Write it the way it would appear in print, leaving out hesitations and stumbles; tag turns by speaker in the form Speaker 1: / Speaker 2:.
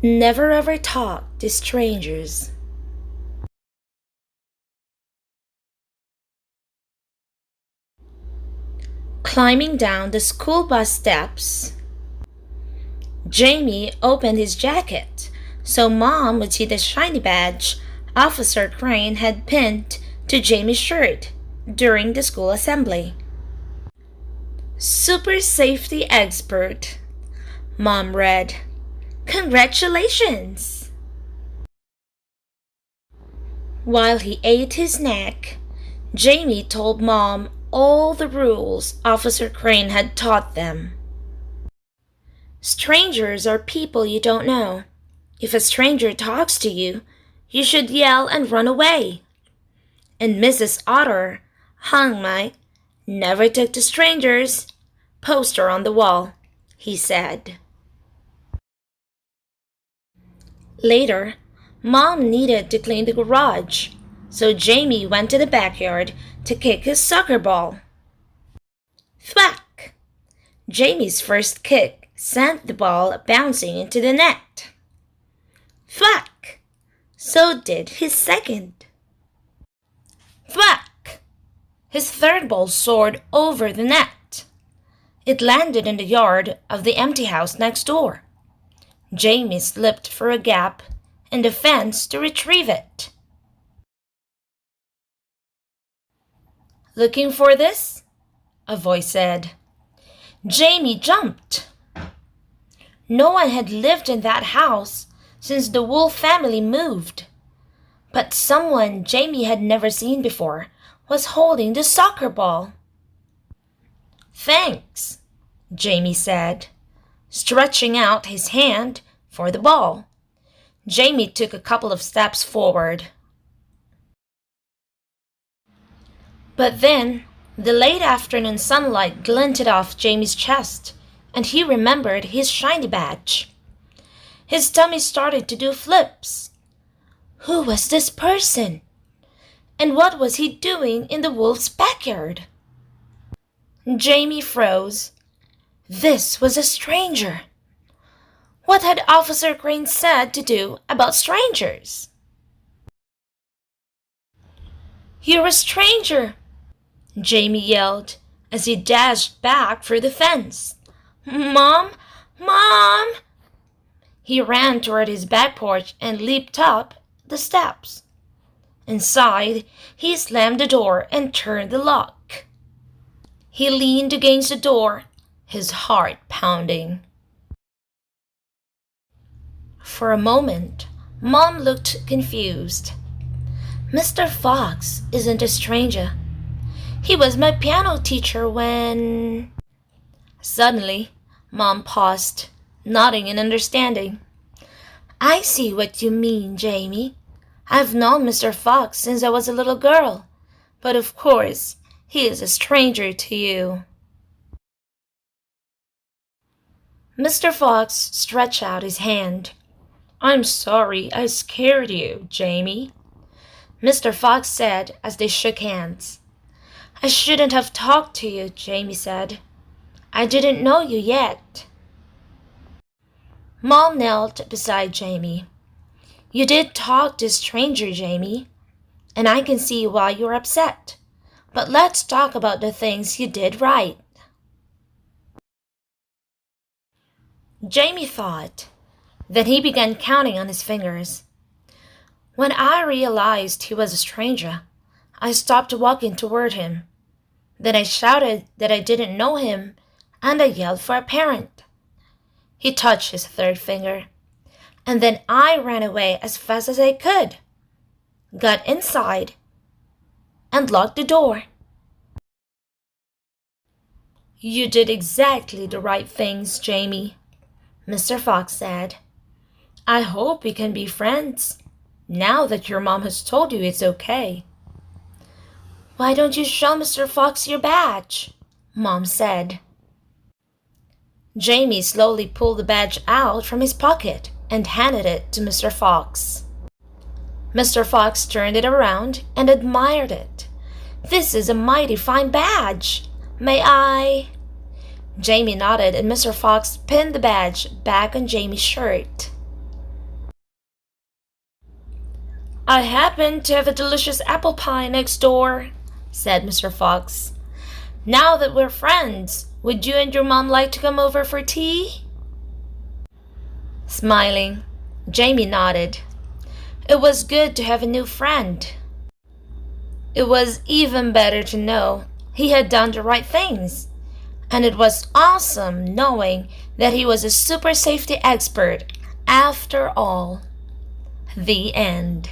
Speaker 1: Never ever talk to strangers. Climbing down the school bus steps, Jamie opened his jacket so Mom would see the shiny badge Officer Crane had pinned to Jamie's shirt during the school assembly. Super Safety Expert, Mom read. Congratulations! While he ate his snack, Jamie told Mom all the rules Officer Crane had taught them. Strangers are people you don't know. If a stranger talks to you, you should yell and run away. And Mrs. Otter hung my "Never talk to strangers" poster on the wall, he said. Later, Mom needed to clean the garage, so Jamie went to the backyard to kick his soccer ball. Thwack! Jamie's first kick sent the ball bouncing into the net. Thwack! So did his second. Thwack! His third ball soared over the net. It landed in the yard of the empty house next door. Jamie slipped through a gap in the fence to retrieve it. Looking for this? A voice said. Jamie jumped. No one had lived in that house since the Wolf family moved. But someone Jamie had never seen before was holding the soccer ball. Thanks, Jamie said, stretching out his hand for the ball. Jamie took a couple of steps forward. But then the late afternoon sunlight glinted off Jamie's chest, and he remembered his shiny badge. His tummy started to do flips. Who was this person? And what was he doing in the wolf's backyard? Jamie froze. This was a stranger. What had Officer Crane said to do about strangers? You're a stranger, Jamie yelled as he dashed back through the fence. Mom! Mom! He ran toward his back porch and leaped up the steps. Inside, he slammed the door and turned the lock. He leaned against the door, his heart pounding. For a moment, Mom looked confused. Mr. Fox isn't a stranger. He was my piano teacher when... Suddenly, Mom paused, nodding in understanding. I see what you mean, Jamie. I've known Mr. Fox since I was a little girl, but of course, he is a stranger to you. Mr. Fox stretched out his hand. I'm sorry I scared you, Jamie, Mr. Fox said as they shook hands. I shouldn't have talked to you, Jamie said. I didn't know you yet. Mom knelt beside Jamie. You did talk to a stranger, Jamie, and I can see why you're upset. But let's talk about the things you did right. Jamie thought. Then he began counting on his fingers. When I realized he was a stranger, I stopped walking toward him. Then I shouted that I didn't know him, and I yelled for a parent. He touched his third finger, and then I ran away as fast as I could, got inside, and locked the door. You did exactly the right things, Jamie, Mr. Fox said. I hope we can be friends, now that your mom has told you it's okay. Why don't you show Mr. Fox your badge? Mom said. Jamie slowly pulled the badge out from his pocket and handed it to Mr. Fox. Mr. Fox turned it around and admired it. This is a mighty fine badge. May I? Jamie nodded and Mr. Fox pinned the badge back on Jamie's shirt. I happen to have a delicious apple pie next door, said Mr. Fox. Now that we're friends, would you and your mom like to come over for tea? Smiling, Jamie nodded. It was good to have a new friend. It was even better to know he had done the right things. And it was awesome knowing that he was a super safety expert after all. The end.